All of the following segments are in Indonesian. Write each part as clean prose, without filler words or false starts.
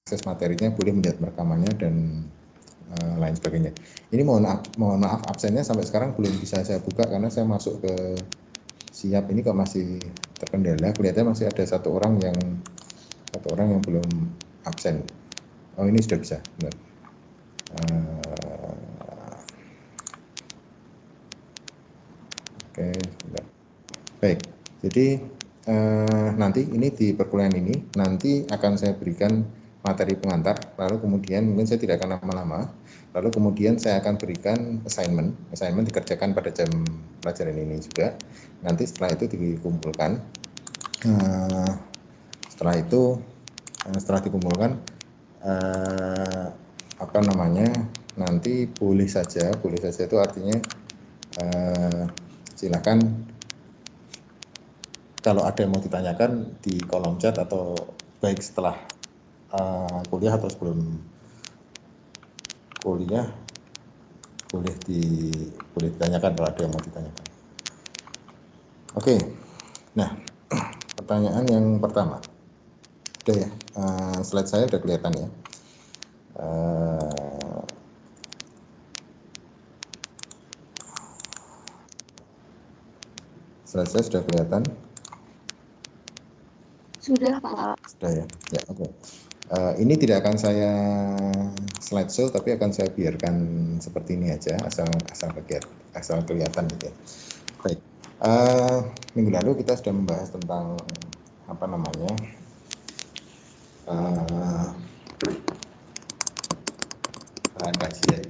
akses materinya, boleh melihat rekamannya dan lain sebagainya. Ini mohon maaf absennya sampai sekarang belum bisa saya buka karena saya masuk ke siap ini kok masih terkendala. Kelihatannya masih ada satu orang yang belum absen. Oh, ini sudah bisa, benar. Oke, benar. Baik. Jadi nanti ini di perkuliahan ini nanti akan saya berikan materi pengantar, lalu kemudian mungkin saya tidak akan lama-lama, lalu kemudian saya akan berikan assignment dikerjakan pada jam pelajaran ini juga. Nanti setelah itu dikumpulkan, setelah dikumpulkan nanti boleh saja itu artinya silakan kalau ada yang mau ditanyakan di kolom chat atau baik setelah kuliah atau sebelum kuliah boleh ditanyakan kalau ada yang mau ditanyakan. Oke, nah pertanyaan yang pertama, udah ya, slide saya udah kelihatan ya. Slide saya sudah kelihatan. Sudah, Pak. Sudah ya, ya oke. Ini tidak akan saya slideshow, tapi akan saya biarkan seperti ini aja, asal kelihatan gitu ya. Baik, minggu lalu kita sudah membahas tentang bahan kajian.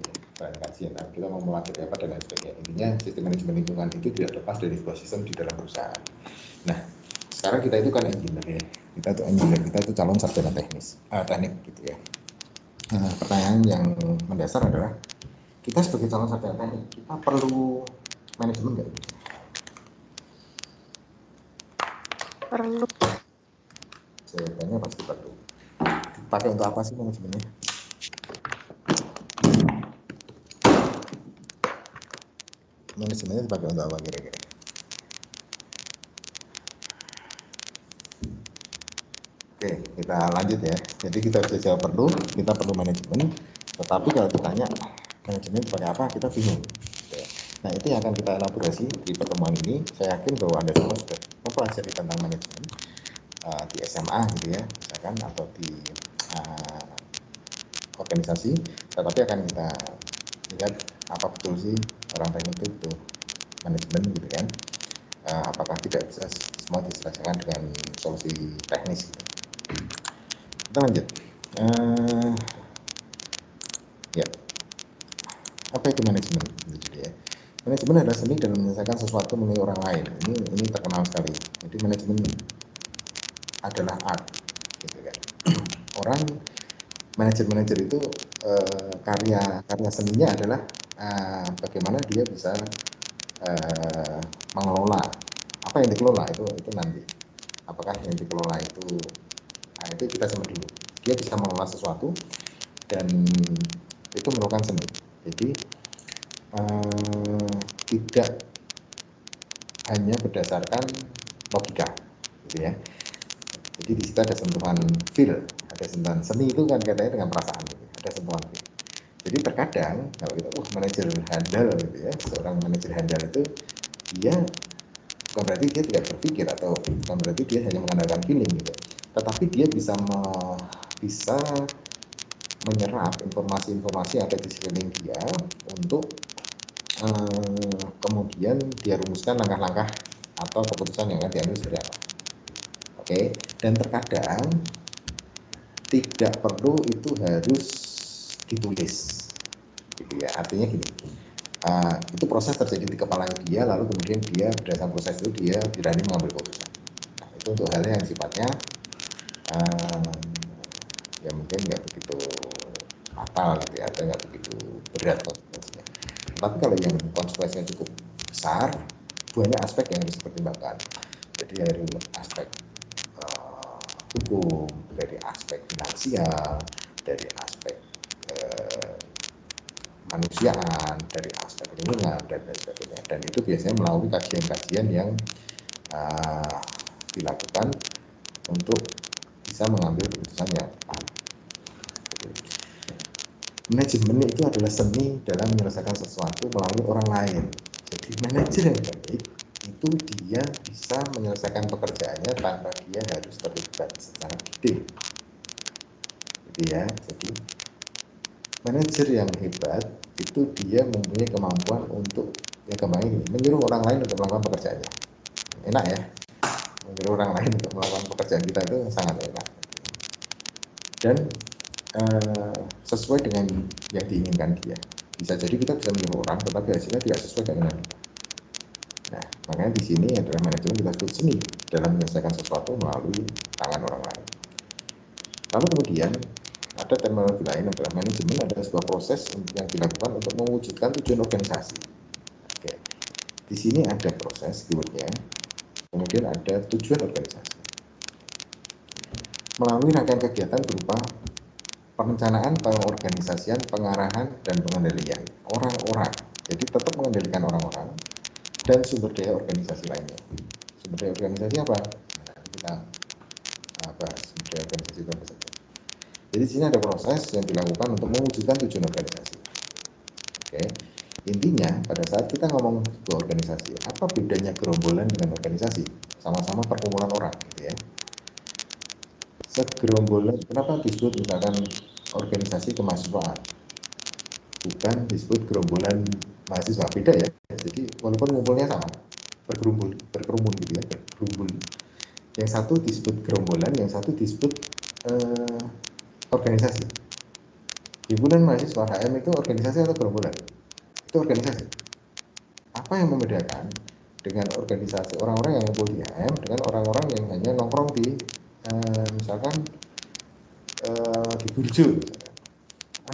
Nah, kita mau mempelajari apa dan lain sebagainya. Intinya sistem manajemen lingkungan itu tidak lepas dari sebuah sistem di dalam perusahaan. Nah, sekarang kita itu kan engineer ya. Kita itu calon sarjana teknik gitu ya. Pertanyaan yang mendasar adalah kita sebagai calon sarjana teknik, kita perlu manajemen nggak? Perlu. Jawabannya pasti perlu. Pakai untuk apa sih manajemennya? Manajemennya dipakai untuk apa kira-kira? Oke, kita lanjut ya. Jadi kita bisa jawab perlu, kita perlu manajemen. Tetapi kalau ditanya manajemen dipakai apa, kita bingung. Nah, itu yang akan kita elaborasi di pertemuan ini. Saya yakin bahwa Anda semua sudah mempelajari tentang manajemen di SMA gitu ya, misalkan, atau di organisasi. Tetapi akan kita lihat apa betul sih orang teknik itu butuh manajemen gitu kan. Apakah tidak bisa semua diselesaikan dengan solusi teknis gitu. Kita lanjut. Ya, apa itu manajemen? Jadi ya, manajemen adalah seni dalam menyelesaikan sesuatu melalui orang lain. Ini terkenal sekali. Jadi manajemen adalah art, gitu kan. Orang manajer itu karya seninya adalah bagaimana dia bisa mengelola apa yang dikelola itu nanti. Apakah yang dikelola itu kita sama dulu. Dia bisa mengelola sesuatu dan itu merupakan seni. Jadi tidak hanya berdasarkan logika, gitu ya. Jadi di situ ada sentuhan feel, ada sentuhan seni itu kan katanya dengan perasaan, gitu. Ada sentuhan feel. Jadi terkadang kalau kita manajer handal gitu ya, seorang manajer handal itu dia bukan berarti dia tidak berpikir atau bukan berarti dia hanya mengandalkan feeling gitu, tetapi dia bisa menyerap informasi-informasi yang ada di sekeliling dia untuk kemudian dia rumuskan langkah-langkah atau keputusan yang akan diambil seperti apa. Oke, dan terkadang tidak perlu itu harus ditulis, gitu ya. Artinya gini, itu proses terjadi di kepala dia, lalu kemudian dia berdasarkan proses itu dia berani mengambil keputusan. Nah, itu untuk hal yang sifatnya ya mungkin nggak begitu fatal gitu ya, atau nggak begitu berat konsekuensinya. Tapi kalau yang konsekuensinya cukup besar, banyak aspek yang harus dipertimbangkan. Jadi dari aspek hukum, dari aspek finansial, dari aspek kemanusiaan, dari aspek lingkungan dan lain sebagainya. Dan itu biasanya melalui kajian-kajian yang dilakukan untuk bisa mengambil keputusan yang tepat. Manajemen itu adalah seni dalam menyelesaikan sesuatu melalui orang lain. Jadi manajer yang baik itu dia bisa menyelesaikan pekerjaannya tanpa dia harus terlibat secara detail. Gitu ya. Jadi manajer yang hebat itu dia mempunyai kemampuan untuk menyuruh orang lain untuk melakukan pekerjaannya. Enak ya, menyuruh orang lain untuk melakukan pekerjaan kita itu sangat enak. Dan sesuai dengan yang diinginkan dia. Bisa jadi kita bisa menyuruh orang, tetapi hasilnya tidak sesuai dengan kita. Nah, makanya di sini adalah manajemen kita sebut seni dalam menyelesaikan sesuatu melalui tangan orang lain. Lalu kemudian ada terminologi lain adalah manajemen adalah sebuah proses yang dilakukan untuk mewujudkan tujuan organisasi. Oke, di sini ada proses keywordnya, kemudian ada tujuan organisasi. Melalui rangkaian kegiatan berupa perencanaan, pengorganisasian, pengarahan, dan pengendalian orang-orang. Jadi tetap mengendalikan orang-orang dan sumber daya organisasi lainnya. Sumber daya organisasi apa? Nah, kita bahas sumber daya organisasi itu apa saja. Jadi di sini ada proses yang dilakukan untuk mewujudkan tujuan organisasi. Oke, intinya pada saat kita ngomong sebuah organisasi, apa bedanya gerombolan dengan organisasi? Sama-sama perkumpulan orang, gitu ya. Segerombolan, kenapa disebut misalkan organisasi kemahasiswaan, bukan disebut gerombolan mahasiswa? Beda ya. Jadi walaupun ngumpulnya sama, berkerumun gitu ya, bergerumbul. Yang satu disebut gerombolan, yang satu disebut organisasi. Himpunan mahasiswa HM itu organisasi atau gerombolan? Itu organisasi. Apa yang membedakan dengan organisasi orang-orang yang ngumpul di HM dengan orang-orang yang hanya nongkrong di misalkan di Burjo?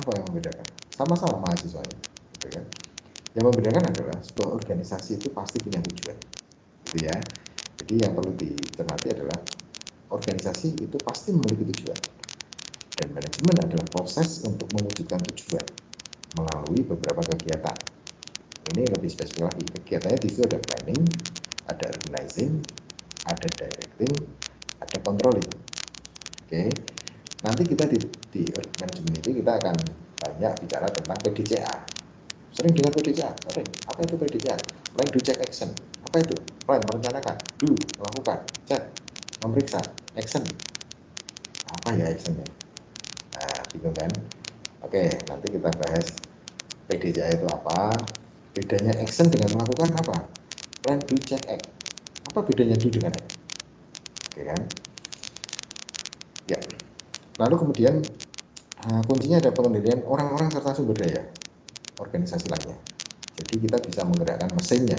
Apa yang membedakan? Sama-sama mahasiswanya, gitu kan? Yang membedakan adalah sebuah organisasi itu pasti punya tujuan, gitu ya. Jadi yang perlu dicermati adalah organisasi itu pasti memiliki tujuan, dan manajemen adalah proses untuk mewujudkan tujuan melalui beberapa kegiatan. Ini lebih spesifik lagi, kegiatannya di situ ada planning, ada organizing, ada directing, ada controlling. Oke, nanti kita di manajemen itu kita akan banyak bicara tentang PDCA. Sering dengar PDCA, sering. Apa itu PDCA? Plan, do, check, action. Apa itu? Plan, merencanakan, do, melakukan, check, memeriksa, action. Apa ya actionnya? Nah, bingung kan? Oke, nanti kita bahas PDCA itu apa, bedanya action dengan melakukan apa? Plan, do, check, act. Apa bedanya do dengan act? Oke kan? Ya. Lalu kemudian kuncinya ada pengendalian orang-orang serta sumber daya organisasi lainnya. Jadi kita bisa menggerakkan mesinnya.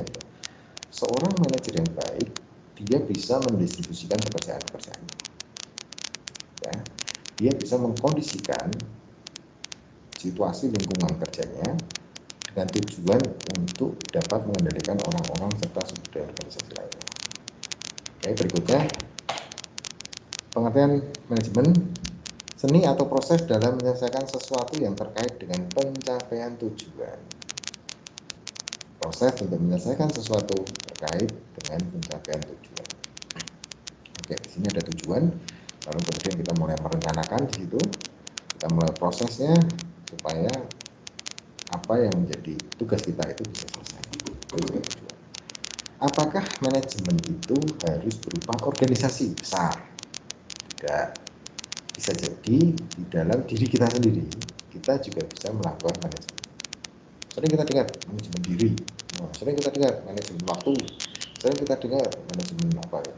Seorang manajer yang baik, dia bisa mendistribusikan pekerjaan-pekerjaan. Ya, dia bisa mengkondisikan situasi lingkungan kerjanya dengan tujuan untuk dapat mengendalikan orang-orang serta sumber daya organisasi lainnya. Oke, berikutnya pengertian manajemen: seni atau proses dalam menyelesaikan sesuatu yang terkait dengan pencapaian tujuan. Proses untuk menyelesaikan sesuatu terkait dengan pencapaian tujuan. Oke, di sini ada tujuan, lalu kemudian kita mulai merencanakan di situ, kita mulai prosesnya supaya apa yang menjadi tugas kita itu bisa selesai. Itu tujuan. Apakah manajemen itu harus berupa organisasi besar? Tidak. Bisa jadi di dalam diri kita sendiri, kita juga bisa melakukan manajemen. Sering kita dengar manajemen diri, sering kita dengar manajemen waktu, sering kita dengar manajemen apa ya,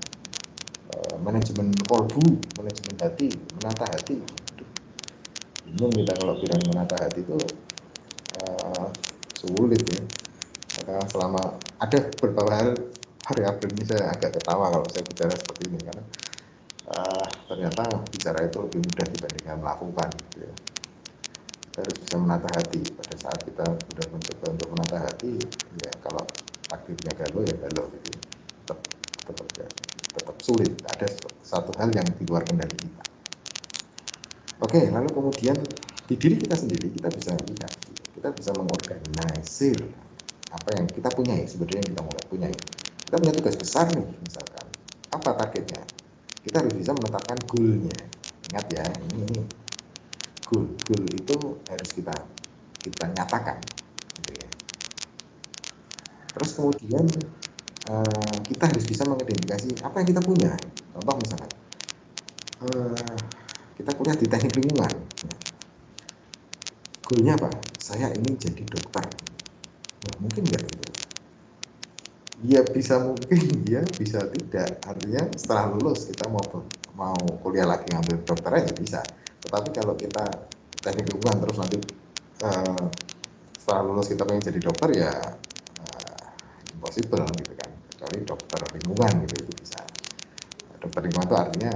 manajemen kolbu, manajemen hati, menata hati. Bingung kita kalau bilang menata hati itu sulit ya. Maka selama ada beberapa variabel ini saya agak ketawa kalau saya bicara seperti ini, karena ternyata bicara itu lebih mudah dibandingkan melakukan, gitu ya. Kita harus bisa menata hati. Pada saat kita sudah mencoba untuk menata hati, ya kalau takdirnya galau ya galau, gitu. Tetap sulit. Ada satu hal yang di luar kendali kita. Oke, lalu kemudian di diri kita sendiri kita bisa lihat, kita bisa mengorganisir apa yang kita punya, sebenarnya yang kita mulai punya. Kita punya tugas besar nih, misalkan apa targetnya, kita harus bisa menetapkan goalnya. Ingat ya, ini goal itu harus kita nyatakan gitu ya. Terus kemudian kita harus bisa mengidentifikasi apa yang kita punya. Contoh misalkan kita kuliah di teknik lingkungan, goalnya apa? Saya ingin jadi dokter. Nah, mungkin nggak gitu? Ya bisa mungkin, ya bisa tidak. Artinya setelah lulus kita mau kuliah lagi ngambil dokternya ya bisa. Tetapi kalau kita teknik lingkungan terus nanti setelah lulus kita pengen jadi dokter ya impossible gitu kan. Kecuali dokter lingkungan gitu itu bisa. Dokter lingkungan itu artinya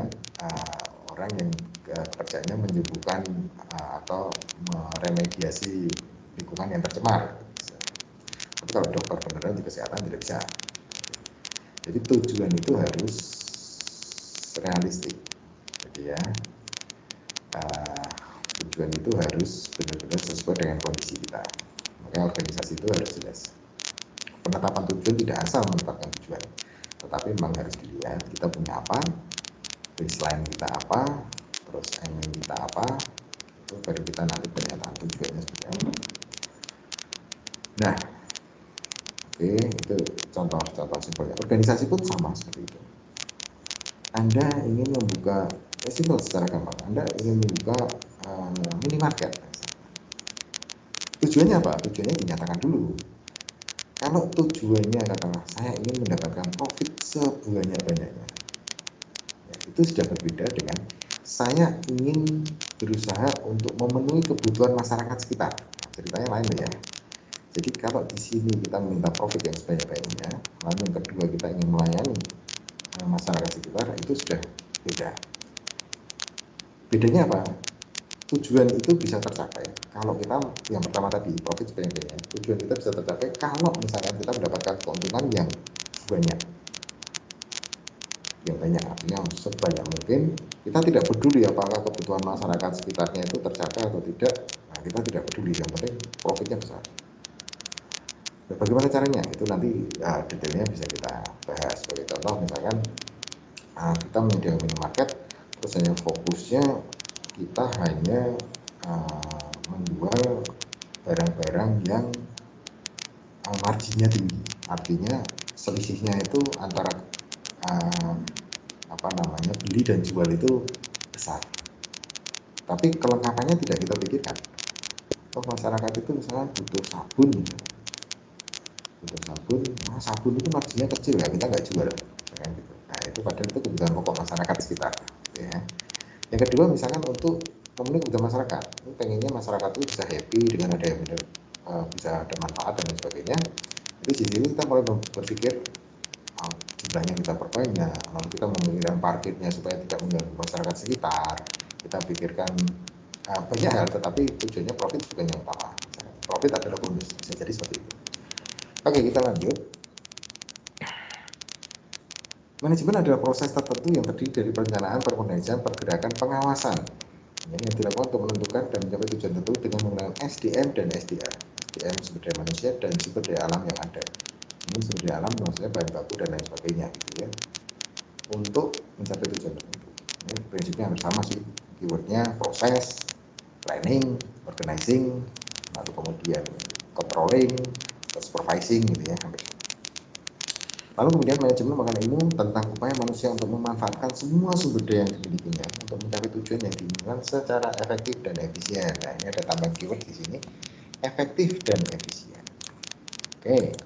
orang yang kerjanya menyembuhkan atau meremediasi lingkungan yang tercemar. Tapi kalau dokter beneran di kesehatan tidak bisa. Jadi tujuan itu harus realistik. Jadi ya tujuan itu harus benar-benar sesuai dengan kondisi kita. Makanya organisasi itu harus jelas. Penetapan tujuan tidak asal menetapkan tujuan, tetapi memang harus dilihat kita punya apa, baseline kita apa, terus aiming kita apa, itu baru kita nanti pernyataan tujuannya seperti apa. Nah, oke, itu contoh simpelnya. Organisasi pun sama seperti itu. Anda ingin membuka, simpel secara gampang, Anda ingin membuka minimarket. Tujuannya apa? Tujuannya dinyatakan dulu. Kalau tujuannya katakanlah saya ingin mendapatkan profit sebanyak-banyaknya, ya, itu sudah berbeda dengan saya ingin berusaha untuk memenuhi kebutuhan masyarakat sekitar. Nah, ceritanya lain ya. Jadi kalau di sini kita meminta profit yang sebanyak-banyaknya, lalu yang kedua kita ingin melayani masyarakat sekitar, itu sudah beda. Bedanya apa? Tujuan itu bisa tercapai kalau kita yang pertama tadi profit sebanyak-banyaknya. Tujuan kita bisa tercapai kalau misalnya kita mendapatkan keuntungan yang banyak. Yang banyak artinya sebanyak mungkin. Kita tidak peduli apakah kebutuhan masyarakat sekitarnya itu tercapai atau tidak. Nah, kita tidak peduli, yang penting profitnya besar. Nah, bagaimana caranya? Itu nanti detailnya bisa kita bahas. Sebagai contoh misalkan kita menyediakan minimarket, terus hanya fokusnya kita hanya menjual barang-barang yang marginnya tinggi, artinya selisihnya itu antara beli dan jual itu besar, tapi kelengkapannya tidak kita pikirkan. Masyarakat itu misalnya butuh sabun, sabun itu marginnya kecil ya, kita nggak jual kan gitu. Nah itu padahal itu kebutuhan pokok masyarakat sekitar gitu ya. Yang kedua misalkan untuk memenuhi kebutuhan masyarakat, ini pengennya masyarakat itu bisa happy dengan ada yang bisa ada manfaat dan lain sebagainya. Itu di sini kita mulai berpikir jumlahnya kita perbanyak, lalu kita memikirkan parkirnya supaya tidak mengganggu masyarakat sekitar. Kita pikirkan banyak hal, tetapi tujuannya profit bukan yang utama. Profit adalah bonus, bisa jadi seperti itu. Oke, kita lanjut. Manajemen adalah proses tertentu yang terdiri dari perencanaan, perencanaan, pergerakan, pengawasan yang dilakukan untuk menentukan dan mencapai tujuan tertentu dengan menggunakan SDM dan SDA. SDM sumber daya manusia dan sumber daya alam yang ada. Ini sumber daya alam maksudnya bahan baku dan lain sebagainya gitu ya. Untuk mencapai tujuan tertentu. Ini prinsipnya hampir sama sih. Keywordnya proses, planning, organizing, lalu kemudian controlling, supervising gitu ya, hampir. Lalu kemudian manajemen merupakan ilmu tentang upaya manusia untuk memanfaatkan semua sumber daya yang dimilikinya untuk mencapai tujuan yang diinginkan secara efektif dan efisien. Nah, ini ada tambahan keyword di sini, efektif dan efisien. Oke,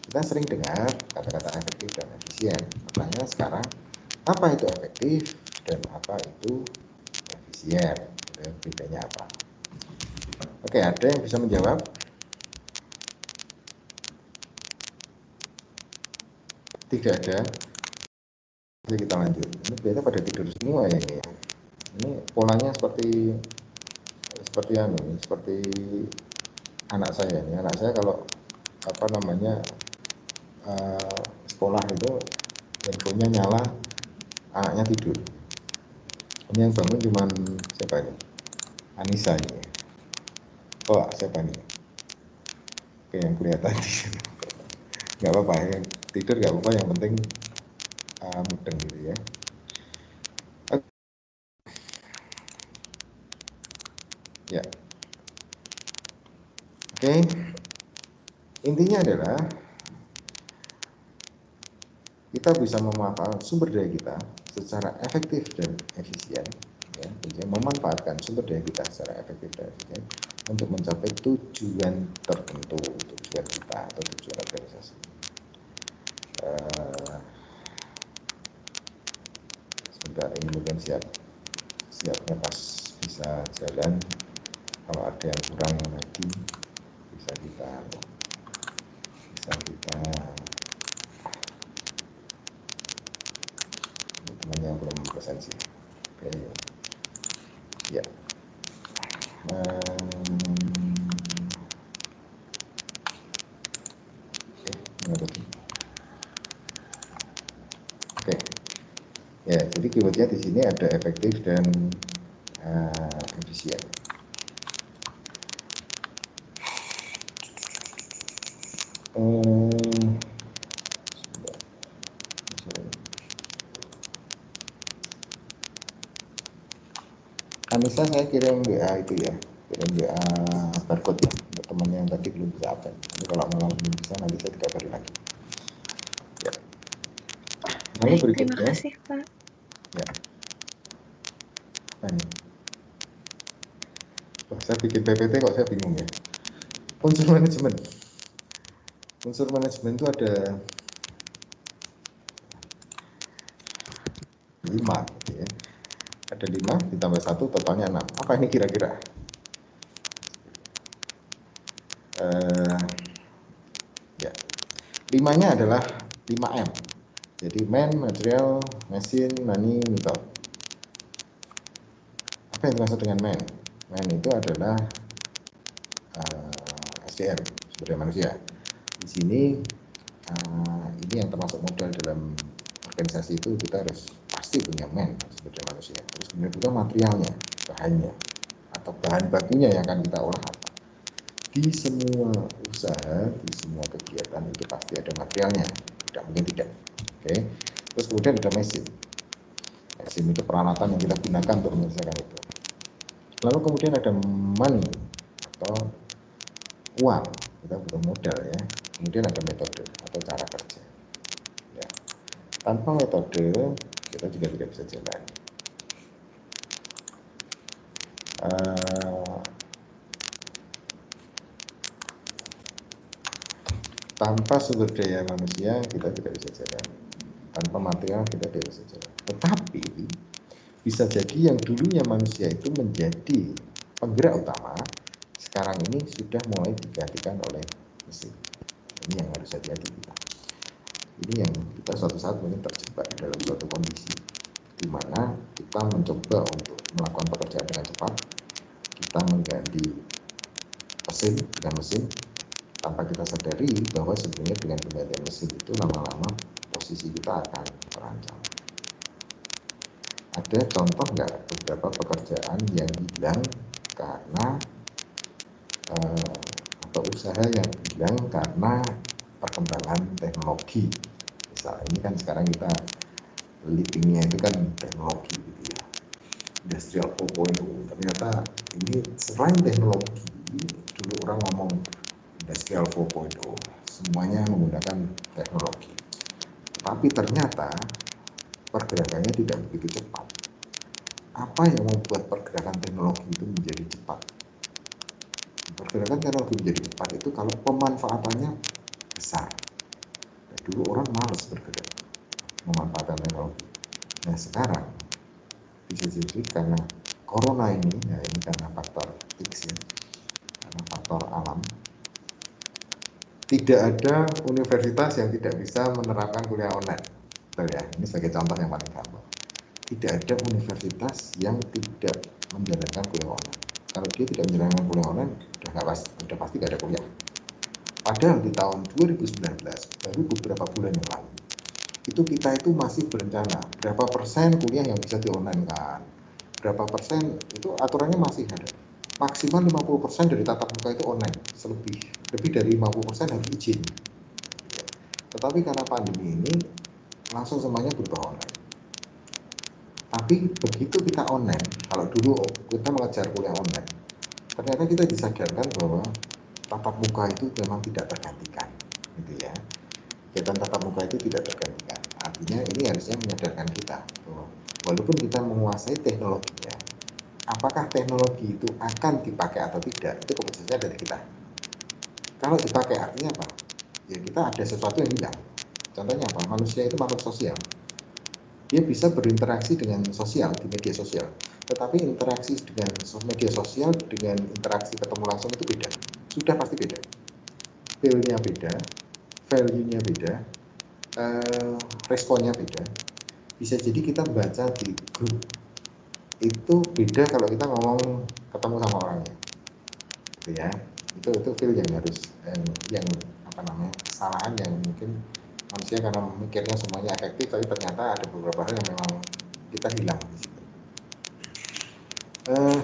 kita sering dengar kata-kata efektif dan efisien. Pertanyaannya sekarang, apa itu efektif dan apa itu efisien? Dan bedanya apa? Oke, ada yang bisa menjawab? Tidak ada. Jadi kita lanjut. Ini biasanya pada tidur semua ya ini. Ini polanya seperti anak saya ini. Anak saya kalau sekolah itu handphonenya nyala, anaknya tidur. Ini yang bangun cuman siapa ini? Anissa ini. Oh, siapa ini? Oke, yang kelihatan di sini. Nggak apa-apa, yang tidur nggak apa-apa, yang penting mudeng gitu ya. Ya. Oke. Intinya adalah kita bisa memanfaatkan sumber daya kita secara efektif dan efisien, ya, jadi memanfaatkan sumber daya kita secara efektif dan efisien untuk mencapai tujuan tertentu, tujuan kita atau tujuan organisasi. Sebentar, ini mungkin siapnya pas bisa jalan. Kalau ada yang kurang lagi bisa kita temannya yang belum presensi. Oke, ya. Oke, ya. Jadi keywordnya di sini ada efektif dan efisien. Anissa, saya kirim WA itu ya, kirim WA barcode ya untuk temannya yang tadi belum bisa absen. Jadi kalau malam belum bisa, nanti saya dikabari lagi. Ya. Lalu berikutnya. Terima kasih, Pak. Ya. Saya bikin PPT kok saya bingung ya. Unsur manajemen. Unsur manajemen itu ada 5, ya. Ada 5 ditambah 1 totalnya 6. Apa ini kira-kira? Ya. 5-nya adalah 5M. Jadi man, material, mesin, money, method. Apa yang dimaksud dengan man? Man itu adalah SDM, sumber daya manusia. Di sini ini yang termasuk modal dalam organisasi itu, kita harus pasti punya man, sumber daya manusia. Terus kemudian juga materialnya, bahannya atau bahan bakunya yang akan kita olah apa. Di semua usaha, di semua kegiatan itu pasti ada materialnya, tidak mungkin tidak. Oke. Terus kemudian ada mesin. Mesin itu peralatan yang kita gunakan untuk menyelesaikan itu. Lalu kemudian ada money atau uang, kita butuh modal ya. Kemudian ada metode atau cara kerja. Ya. Tanpa metode kita juga tidak bisa jalan. Tanpa sumber daya manusia kita tidak bisa jalan. Tanpa material kita tidak bisa jalan. Tetapi bisa jadi yang dulunya manusia itu menjadi penggerak utama, sekarang ini sudah mulai digantikan oleh mesin. Ini yang harus hati-hati kita. Ini yang kita suatu saat mungkin terjebak dalam suatu kondisi di mana kita mencoba untuk melakukan pekerjaan dengan cepat, kita mengganti mesin dengan mesin tanpa kita sadari bahwa sebenarnya dengan penggantian mesin itu lama-lama posisi kita akan terancam. Ada contoh nggak beberapa pekerjaan yang hilang karena atau usaha yang hilang karena perkembangan teknologi? Misalnya ini kan sekarang kita livingnya itu kan teknologi gitu ya, Industrial 4.0. Ternyata ini selain teknologi, dulu orang ngomong Industrial 4.0, semuanya menggunakan teknologi. Tapi ternyata pergerakannya tidak begitu cepat. Apa yang membuat pergerakan teknologi itu menjadi cepat? Pergerakan teknologi menjadi cepat itu kalau pemanfaatannya besar. Dulu orang malas bergerak memanfaatkan teknologi. Nah sekarang bisa jadi karena corona ini, ya ini karena faktor X ya, karena faktor alam. Tidak ada universitas yang tidak bisa menerapkan kuliah online. Betul ya, ini sebagai contoh yang paling gampang. Tidak ada universitas yang tidak menjalankan kuliah online. Kalau dia tidak menjalankan kuliah online, sudah pasti tidak ada kuliah. Padahal di tahun 2019, baru beberapa bulan yang lalu, itu kita itu masih berencana berapa persen kuliah yang bisa di-online-kan. Berapa persen, itu aturannya masih ada. Maksimal 50% dari tatap muka itu online, lebih dari 50% harus izin. Tetapi karena pandemi ini langsung semuanya berubah online. Tapi begitu kita online, kalau dulu kita mengejar kuliah online, ternyata kita disadarkan bahwa tatap muka itu memang tidak tergantikan, gitu ya. Kegiatan tatap muka itu tidak tergantikan. Artinya ini harusnya menyadarkan kita bahwa walaupun kita menguasai teknologinya, apakah teknologi itu akan dipakai atau tidak, itu keputusannya dari kita. Kalau dipakai artinya apa? Ya kita ada sesuatu yang hilang. Contohnya apa? Manusia itu makhluk sosial. Dia bisa berinteraksi dengan sosial di media sosial. Tetapi interaksi dengan media sosial dengan interaksi ketemu langsung itu beda. Sudah pasti beda. Feel-nya beda, value-nya beda, responnya beda. Bisa jadi kita baca di grup itu beda kalau kita ngomong ketemu sama orangnya, gitu ya. Itu feel yang harus yang apa namanya kesalahan yang mungkin manusia karena mikirnya semuanya efektif, tapi ternyata ada beberapa hal yang memang kita hilang di situ.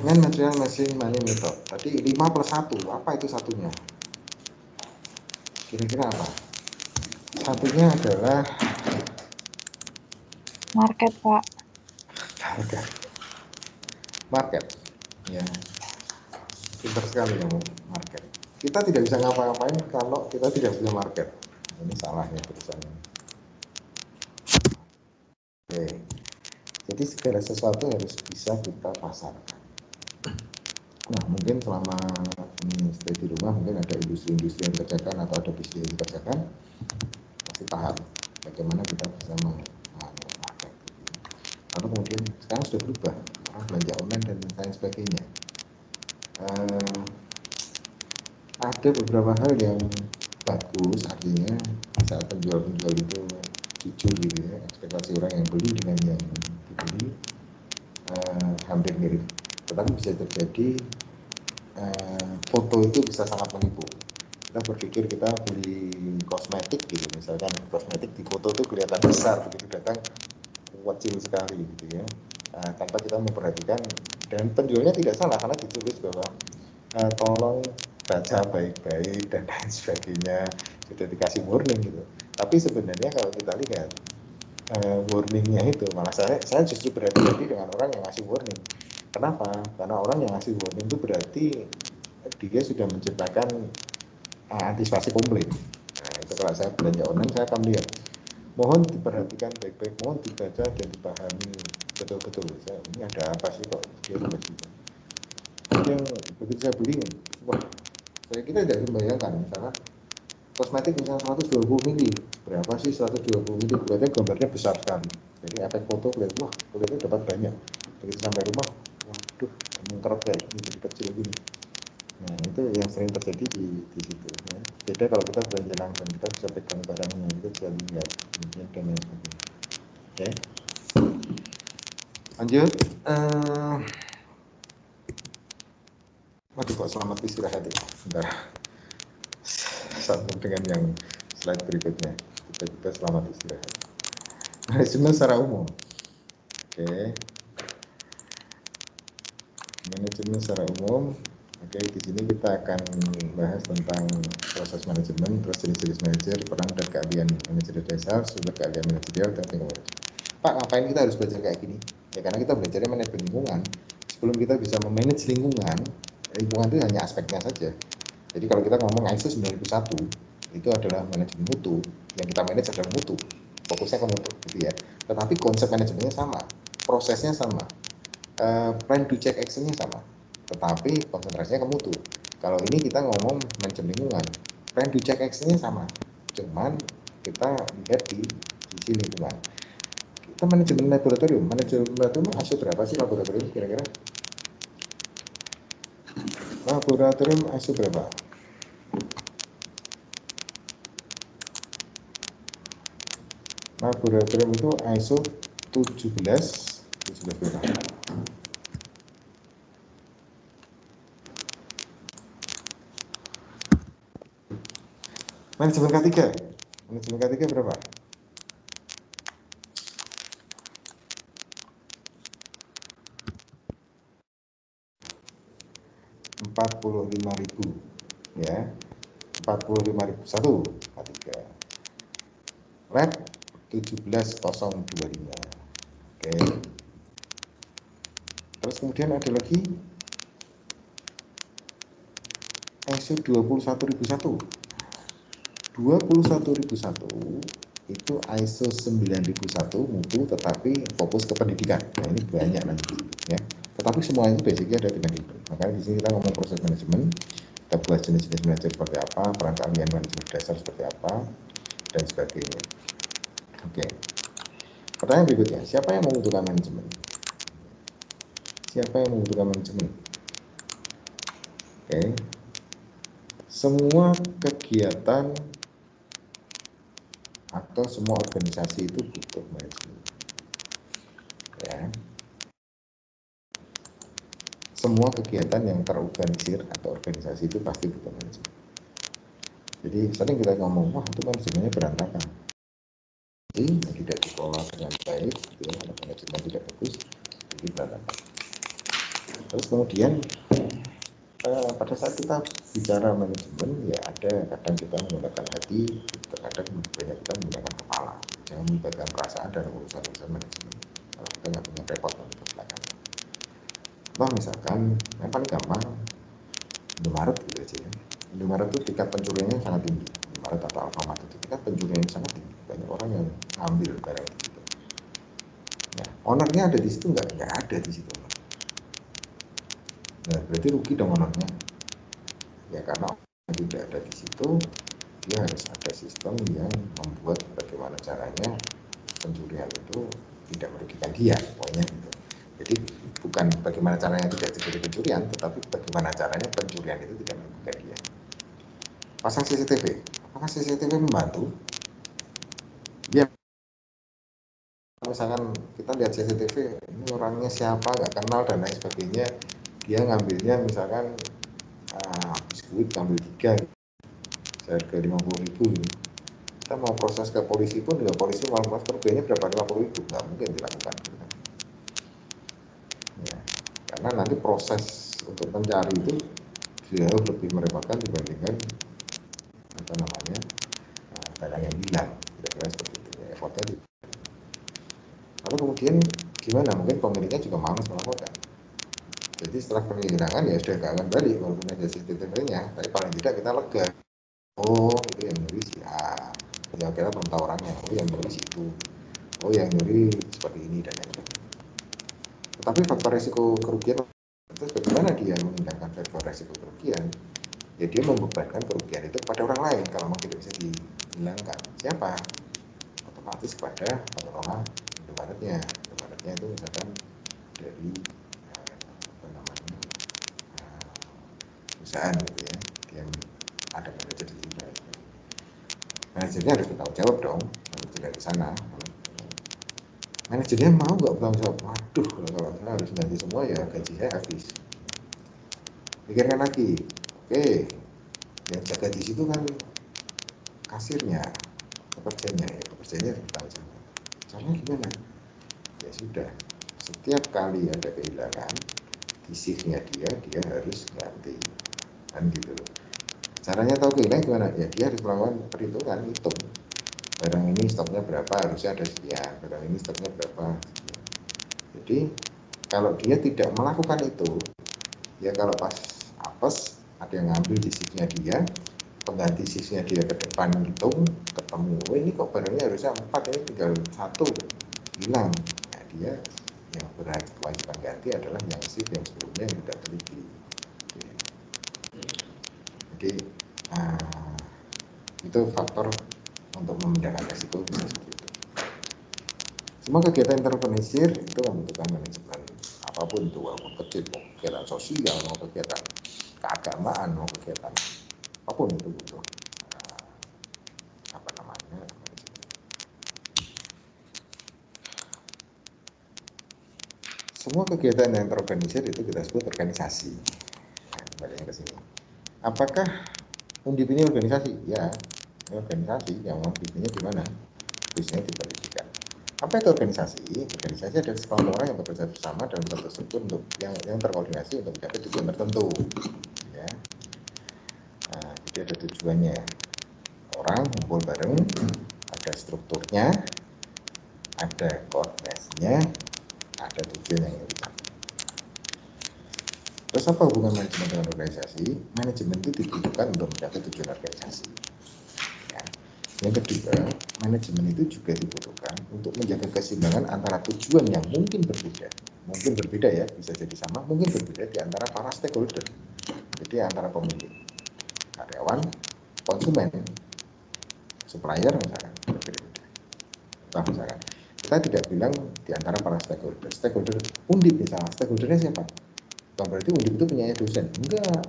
Man material machine money method tadi 5+1, apa itu satunya? Kira-kira apa? Satunya adalah Market, Pak. harga market, ya. Pintar sekali kamu, market. Kita tidak bisa ngapa-ngapain kalau kita tidak punya market. Ini salahnya tulisannya. Oke, jadi segala sesuatu harus bisa kita pasarkan. Nah, mungkin selama ini stay di rumah, mungkin ada industri-industri yang dikerjakan atau ada bisnis yang dikerjakan, pasti paham bagaimana kita bisa market. Lalu kemudian sekarang sudah berubah, orang belanja online dan lain sebagainya. Ada beberapa hal yang bagus, artinya saat penjual-penjual itu jujur gitu ya, ekspektasi orang yang beli dengan yang dibeli hampir mirip. Tetapi bisa terjadi foto itu bisa sangat menipu. Kita berpikir kita beli kosmetik gitu, misalkan kosmetik di foto itu kelihatan besar, begitu datang kecil sekali gitu ya, tanpa kita memperhatikan. Dan penjualnya tidak salah karena ditulis bahwa tolong baca baik-baik dan lain sebagainya, sudah dikasih warning gitu. Tapi sebenarnya kalau kita lihat warningnya itu malah saya justru berhati-hati dengan orang yang ngasih warning. Kenapa? Karena orang yang ngasih warning itu berarti dia sudah menciptakan antisipasi komplain. Nah, itu kalau saya belanja online saya akan lihat, mohon diperhatikan baik-baik, mohon dibaca dan dipahami betul-betul. Ini ada apa sih kok dia begitu? Yang begitu saya beli, wah, kita tidak membayangkan misalnya kosmetik misalnya 120 mili, berapa sih 120 mili? Berarti gambarnya besar sekali. Jadi efek foto kelihatan, wah, kulitnya dapat banyak. Begitu sampai rumah, waduh, mengkerut kayak gini, jadi kecil gini. Nah, itu yang sering terjadi di situ. Ya. Beda kalau kita belanja langsung, kita bisa pegang barangnya, kita bisa lihat, kemudian dan lain sebagainya. Oke. Lanjut. Waduh, kok selamat istirahat ya. Bentar. Sambung dengan yang slide berikutnya. Kita selamat istirahat. Manajemen secara umum. Oke. Manajemen secara umum. Oke, di sini kita akan bahas tentang proses manajemen, terus jenis-jenis manajer, peran dan keahlian manajer dasar, sumber keahlian manajerial, dan teknologi. Pak, ngapain kita harus belajar kayak gini? Ya karena kita belajarnya manajemen lingkungan. Sebelum kita bisa memanage lingkungan, lingkungan itu hanya aspeknya saja. Jadi kalau kita ngomong ISO 9001, itu adalah manajemen mutu, yang kita manage adalah mutu, fokusnya ke mutu, gitu ya. Tetapi konsep manajemennya sama, prosesnya sama, plan to check actionnya sama, tetapi konsentrasinya ke mutu. Kalau ini kita ngomong manajemen lingkungan, plan to check actionnya sama, cuman kita lihat di sisi lingkungan. Kita manajemen laboratorium ISO berapa sih laboratorium kira-kira? Laboratorium ISO berapa? Laboratorium itu ISO 17 berapa? Manajemen K3 berapa? 45.000 ya, 45.000 satu K3. Lab 17025. Oke. Terus kemudian ada lagi ISO 21001. 21001 itu ISO 9001 mutu tetapi fokus ke pendidikan. Nah, ini banyak nanti ya. Tetapi semua itu basicnya ada di manajemen. Makanya di sini kita ngomong proses manajemen, kita buat jenis-jenis manajemen seperti apa, peran keahlian manajemen dasar seperti apa, dan sebagainya. Oke. Pertanyaan berikutnya, siapa yang membutuhkan manajemen? Siapa yang membutuhkan manajemen? Oke. Semua kegiatan atau semua organisasi itu butuh manajemen. Ya. Semua kegiatan yang terorganisir atau organisasi itu pasti butuh manajemen. Jadi sering kita ngomong, wah itu manajemennya berantakan. Jadi tidak dikelola dengan baik, gitu ya, manajemen tidak bagus, jadi berantakan. Terus kemudian pada saat kita bicara manajemen, ya ada kadang kita menggunakan hati, terkadang banyak kita menggunakan kepala. Jangan melibatkan perasaan dalam urusan-urusan manajemen. Kalau kita nggak punya repot nanti ke belakang. Nah misalkan yang paling gampang Indomaret gitu aja ya. Indomaret itu tingkat pencuriannya sangat tinggi. Indomaret atau Alfamart itu tingkat pencuriannya sangat tinggi. Banyak orang yang ngambil barang itu. Nah, ownernya ada di situ nggak ada di situ. Nah, berarti rugi dong ownernya. Ya karena tidak ada di situ, dia harus ada sistem yang membuat bagaimana caranya pencurian itu tidak merugikan dia, pokoknya gitu. Jadi bukan bagaimana caranya tidak terjadi pencurian, tetapi bagaimana caranya pencurian itu tidak merugikan dia. Pasang CCTV, apakah CCTV membantu? Ya, misalkan kita lihat CCTV, ini orangnya siapa, nggak kenal dan lain sebagainya, dia ngambilnya misalkan biskuit ngambil 3 seharga 50.000. Kita mau proses ke polisi pun juga polisi mau kerugiannya berapa 50.000, nggak mungkin dilakukan. Ya, karena nanti proses untuk mencari itu jauh lebih merepotkan dibandingkan apa namanya barang yang hilang, kira-kira seperti itu ya, effortnya juga. Lalu kemudian gimana, mungkin pemiliknya juga malas melaporkan. Jadi setelah penghilangan ya sudah gak akan balik walaupun ada CCTV-nya, tapi paling tidak kita lega. Oh itu yang nyuri si A, ya kita belum tahu orangnya. Oh yang nyuri si itu, oh yang nyuri seperti ini dan lain-lain. Tetapi faktor resiko kerugian, terus bagaimana dia menghindarkan faktor resiko kerugian? Ya dia membebankan kerugian itu kepada orang lain kalau memang tidak bisa dihilangkan. Siapa? Otomatis kepada pengelola Indomaretnya. Indomaretnya itu misalkan dari apa namanya perusahaan gitu ya, dia ada manajer di sini. Manajernya harus bertanggung jawab dong, manajer dari sana. Manajernya mau nggak bertanggung jawab? Waduh, kalau saya harus ganti semua ya gaji saya habis. Pikirkan lagi, oke, yang jaga di situ kan kasirnya, pekerjanya harus bertanggung jawab. Caranya gimana? Ya sudah, setiap kali ada kehilangan di shiftnya dia harus ganti, kan gitu loh. Caranya tahu kehilangan gimana? Ya dia harus melakukan perhitungan, hitung. Barang ini stoknya berapa, harusnya ada sekian. Barang ini stoknya berapa. Jadi kalau dia tidak melakukan itu, ya kalau pas apes ada yang ngambil di shiftnya dia, pengganti shiftnya dia ke depan hitung, ketemu, oh ini kok barangnya harusnya 4, ini tinggal 1 hilang. Nah, dia yang berkewajiban ganti adalah yang shift yang sebelumnya yang tidak teliti. Jadi itu faktor untuk memindahkan resiko bisa seperti itu. Semua kegiatan terorganisir itu membutuhkan manajemen apapun itu, walaupun kecil, mau kegiatan sosial, mau kegiatan keagamaan, mau kegiatan apapun itu butuh apa namanya manajemen. Semua kegiatan yang terorganisir itu kita sebut organisasi. Nah, kembali ke sini. Apakah Undip ini organisasi? Ya, ini organisasi. Yang Undipnya di mana? Bisnisnya di pendidikan. Apa itu organisasi? Organisasi adalah sekelompok orang yang bekerja bersama dalam satu struktur untuk yang terkoordinasi untuk mencapai tujuan tertentu. Ya. Nah, jadi ada tujuannya. Orang ngumpul bareng, ada strukturnya, ada koordinasinya, ada tujuan yang dicapai. Terus apa hubungan manajemen dengan organisasi? Manajemen itu dibutuhkan untuk mencapai tujuan organisasi. Ya. Yang kedua, manajemen itu juga dibutuhkan untuk menjaga keseimbangan antara tujuan yang mungkin berbeda ya, bisa jadi sama, mungkin berbeda di antara para stakeholder. Jadi antara pemilik, karyawan, konsumen, supplier misalkan berbeda-beda. Misalkan kita tidak bilang di antara para stakeholder Undip misalnya, stakeholdernya siapa? Bukan berarti Undip itu punya dosen, enggak.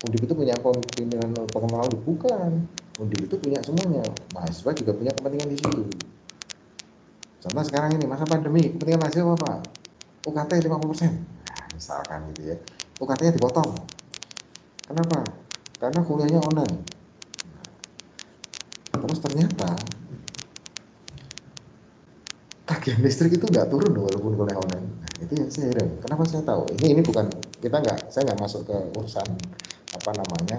Undip itu punya pimpinan pengelola, bukan. Undip itu punya semuanya, mahasiswa juga punya kepentingan di situ. Contoh sekarang ini masa pandemi, kepentingan mahasiswa apa? UKT 50%, nah, misalkan gitu ya. UKT-nya dipotong. Kenapa? Karena kuliahnya online. Terus ternyata tagihan listrik itu nggak turun walaupun kuliah online. Nah, itu yang saya heran. Kenapa saya tahu? Ini bukan saya nggak masuk ke urusan apa namanya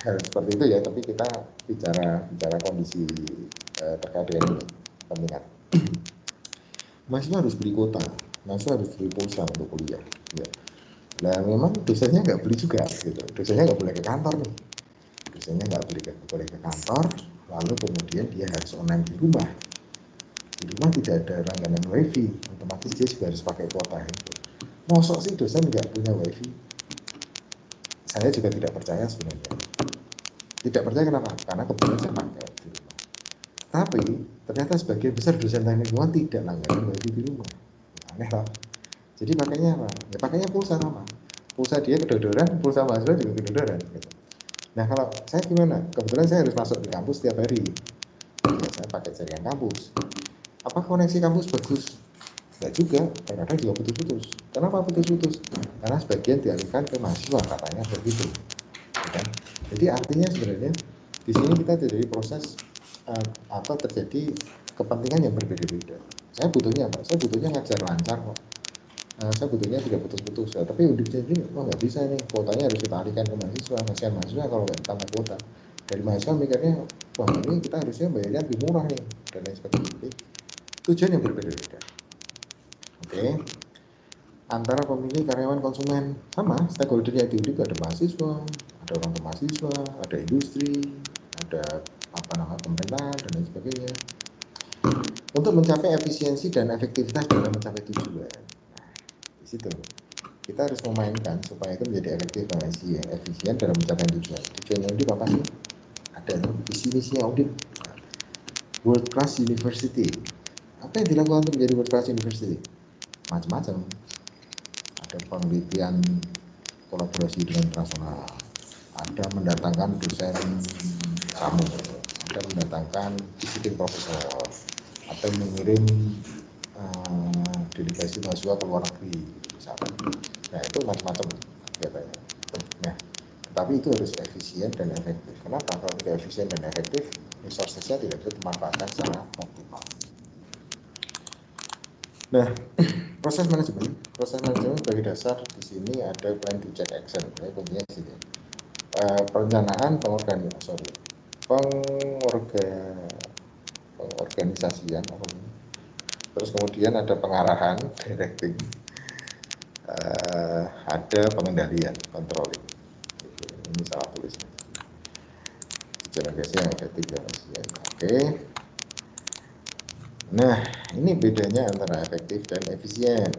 hal seperti itu ya, tapi kita bicara kondisi terkait dengan ini kepentingan. Mahasiswa harus beli kuota, mahasiswa harus beli pulsa untuk kuliah. Ya. Nah memang dosennya nggak beli juga, gitu. Dosennya nggak boleh ke kantor nih. Dosennya nggak boleh ke kantor, lalu kemudian dia harus online di rumah. Di rumah tidak ada langganan wifi, otomatis dia juga harus pakai kuota handphone. Mosok sih dosen nggak punya wifi? Saya juga tidak percaya sebenarnya. Tidak percaya kenapa? Karena kebetulan saya pakai di rumah. Tapi ternyata sebagian besar dosen teknik lingkungan tidak langganan wifi di rumah. Aneh lah. Jadi pakainya apa? Ya pakainya pulsa sama. Pulsa dia kedodoran, pulsa mahasiswa juga kedodoran. Gitu. Nah kalau saya gimana? Kebetulan saya harus masuk di kampus setiap hari. Ya, saya pakai jaringan kampus. Apa koneksi kampus bagus? Enggak juga, kadang-kadang juga putus-putus. Kenapa putus-putus? Karena sebagian dialihkan ke mahasiswa, katanya begitu. Ya. Jadi artinya sebenarnya di sini kita terjadi proses atau terjadi kepentingan yang berbeda-beda. Saya butuhnya apa? Saya butuhnya ngajar lancar kok. Saya butuhnya tidak putus-putus. Ya, tapi Undip sendiri, nggak bisa nih, kuotanya harus kita alihkan ke mahasiswa. Kasihan mahasiswa kalau nggak ditambah kuota. Dari mahasiswa mikirnya, wah ini kita harusnya bayarnya lebih murah nih, dan lain sebagainya. Jadi, tujuan yang berbeda-beda. Oke. Antara pemilih, karyawan, konsumen sama stakeholdernya di Undip ada mahasiswa, ada orang tua mahasiswa, ada industri, ada apa namanya pemerintahan dan lain sebagainya. Untuk mencapai efisiensi dan efektivitas dalam mencapai tujuan. Di situ kita harus memainkan supaya itu menjadi efektif dan efisien dalam mencapai tujuan. Tujuan Undip apa sih? Ada visi misinya Undip. World Class University. Apa yang dilakukan untuk menjadi World Class University? Macam-macam. Ada penelitian kolaborasi dengan internasional, ada mendatangkan dosen tamu, ada mendatangkan visiting profesor, atau mengirim delegasi mahasiswa ke luar negeri misalkan. Nah itu macam-macam kegiatannya. Nah tetapi itu harus efisien dan efektif. Kenapa? Kalau tidak efisien dan efektif, resources-nya tidak bisa dimanfaatkan secara optimal. Nah, proses manajemen sebagai dasar di sini ada plan to check action. Ya, kuncinya di sini. Perencanaan pengorganisasian, terus kemudian ada pengarahan, directing, ada pengendalian, controlling. Ini salah tulisnya. Tujuan biasanya yang efektif dan efisien. Oke. Nah, ini bedanya antara efektif dan efisien.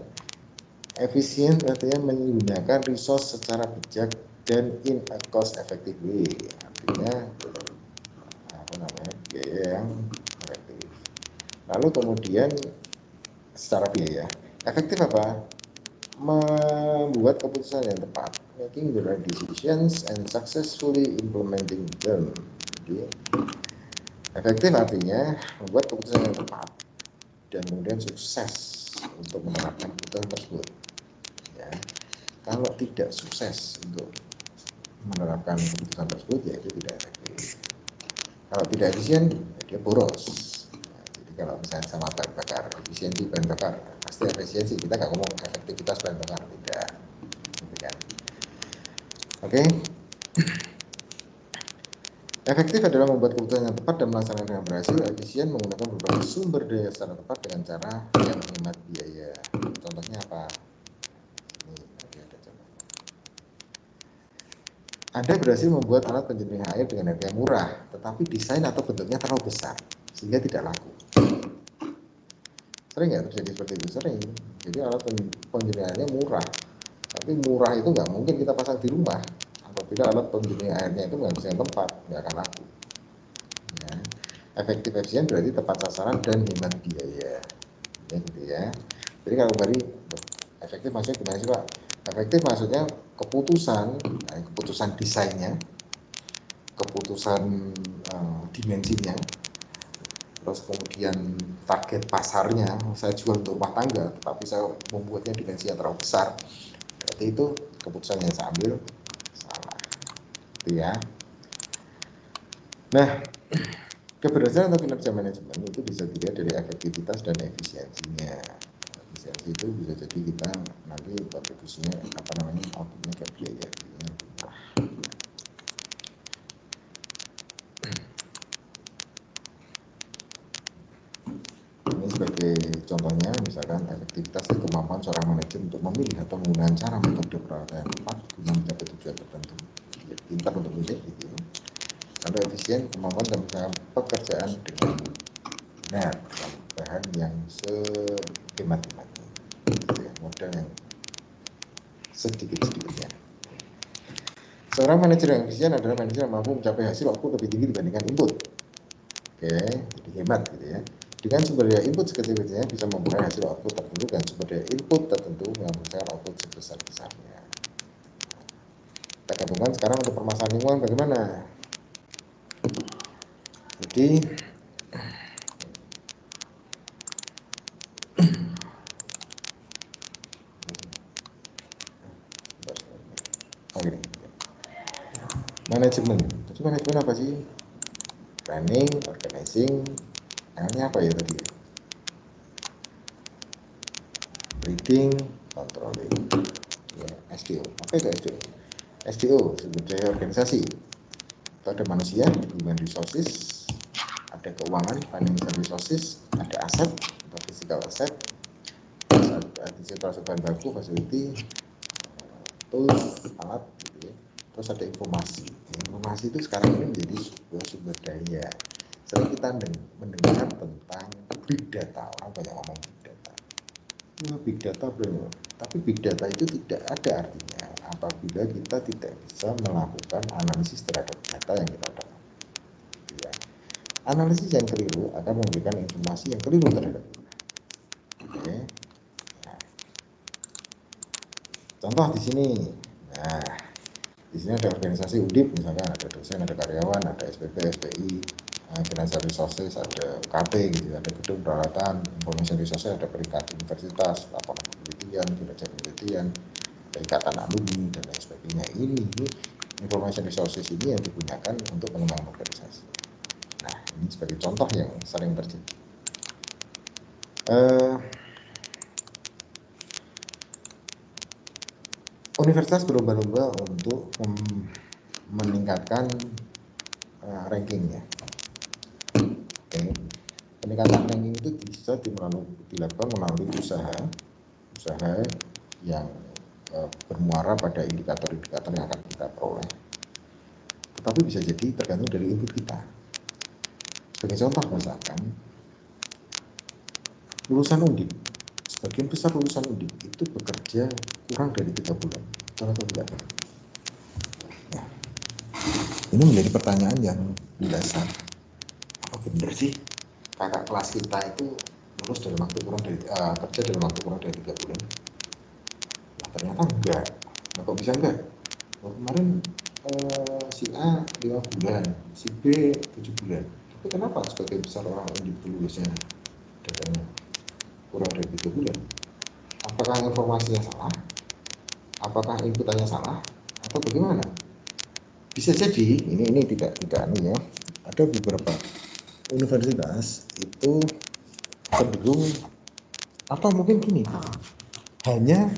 Efisien artinya menggunakan resource secara bijak dan in a cost effective way. Artinya apa namanya, biaya yang efektif. Lalu kemudian secara biaya. Efektif apa? Membuat keputusan yang tepat, making the right decisions and successfully implementing them. Jadi efektif artinya membuat keputusan yang tepat dan kemudian sukses untuk menerapkan keputusan tersebut. Ya. Kalau tidak sukses untuk menerapkan keputusan tersebut, ya itu tidak efektif. Kalau tidak efisien, ya dia boros. Nah, jadi kalau misalnya sama bahan bakar, efisiensi bahan bakar, pasti efisiensi. Kita nggak ngomong efektivitas bahan bakar, tidak. Gitu kan. Oke. Efektif adalah membuat keputusan yang tepat dan melaksanakan dengan berhasil. Efisien menggunakan berbagai sumber daya secara tepat dengan cara yang menghemat biaya. Contohnya apa? Ini ada contoh. Anda berhasil membuat alat penjernih air dengan harga yang murah, tetapi desain atau bentuknya terlalu besar, sehingga tidak laku. Sering nggak terjadi seperti itu? Sering. Jadi alat penjernih airnya murah, tapi murah itu nggak mungkin kita pasang di rumah. Apabila alat penjernih airnya itu nggak bisa tempat, nggak akan laku. Ya. Efektif efisien berarti tepat sasaran dan hemat biaya. Ya, gitu ya. Jadi kalau tadi efektif maksudnya gimana sih Pak? Efektif maksudnya keputusan desainnya, keputusan dimensinya, terus kemudian target pasarnya, saya jual untuk rumah tangga, tetapi saya membuatnya dimensi yang terlalu besar, berarti itu keputusan yang saya ambil salah, gitu ya. Nah, keberhasilan atau kinerja manajemen itu bisa dilihat dari efektivitas dan efisiensinya. Efisiensi itu bisa jadi kita nanti kontribusinya outputnya ke biaya murah. Ini sebagai contohnya, misalkan efektivitas itu kemampuan seorang manajer untuk memilih atau menggunakan cara metode perawatan yang tepat guna mencapai tujuan tertentu. Ya, pintar untuk milih gitu ya. Kalau efisien, kemampuan dalam melakukan pekerjaan dengan benar dalam bahan yang sehemat-hematnya, gitu ya, modal yang sedikit-sedikitnya. Seorang manajer yang efisien adalah manajer yang mampu mencapai hasil output lebih tinggi dibandingkan input. Oke, jadi hemat gitu ya. Dengan sumber daya input sekecil-kecilnya bisa memperoleh hasil output tertentu, dan sumber daya input tertentu yang menghasilkan output sebesar-besarnya. Kita gabungkan sekarang untuk permasalahan lingkungan bagaimana? Jadi manajemen. Jadi manajemen apa sih? Planning, organizing, ini apa ya tadi? Reading, controlling. Ya, SDO. Apa itu SDO? SDO, sumber daya organisasi. Itu ada manusia, human resources, ada keuangan, financial resources, ada aset, atau physical asset, ada digital bahan baku, facility, tools, alat, gitu ya. Terus ada informasi. Informasi itu sekarang ini menjadi sebuah sumber daya. Sering kita mendengar tentang big data, orang banyak ngomong big data. Big data belum, tapi big data itu tidak ada artinya apabila kita tidak bisa melakukan analisis terhadap data yang kita dapat. Ya. Analisis yang keliru akan memberikan informasi yang keliru terhadap kita. Oke. Nah, contoh di sini. Nah, di sini ada organisasi UNDIP, misalkan ada dosen, ada karyawan, ada SPP, SPI, financial resources, ada UKT gitu, ada gedung peralatan, information resources, ada peringkat universitas, laporan penelitian, kinerja penelitian, ada ikatan alumni dan lain sebagainya. Ini information resources ini yang digunakan untuk pengembangan organisasi. Nah, ini sebagai contoh yang sering terjadi. Universitas berlomba-lomba untuk meningkatkan rankingnya. Okay. Peningkatan ranking itu bisa dilakukan melalui usaha yang bermuara pada indikator-indikator yang akan kita peroleh. Tetapi bisa jadi tergantung dari input kita. Sebagai contoh misalkan lulusan UNDIP, sebagian besar lulusan UNDIP itu bekerja kurang dari 3 bulan. Betul atau tidak? Nah, ini menjadi pertanyaan yang mendasar. Apa benar sih kakak kelas kita itu lulus dalam waktu kurang dari kerja dalam waktu kurang dari 3 bulan? Nah, ternyata enggak. Nah, kok bisa enggak? Nah, kemarin si A 5 bulan, si B 7 bulan. Tapi kenapa sebagian besar orang UNDIP lulusnya datanya kurang dari 3 bulan? Apakah informasinya salah? Apakah inputannya salah? Atau bagaimana? Bisa jadi ini tidak nih ya. Ada beberapa universitas itu cenderung, atau mungkin gini, hanya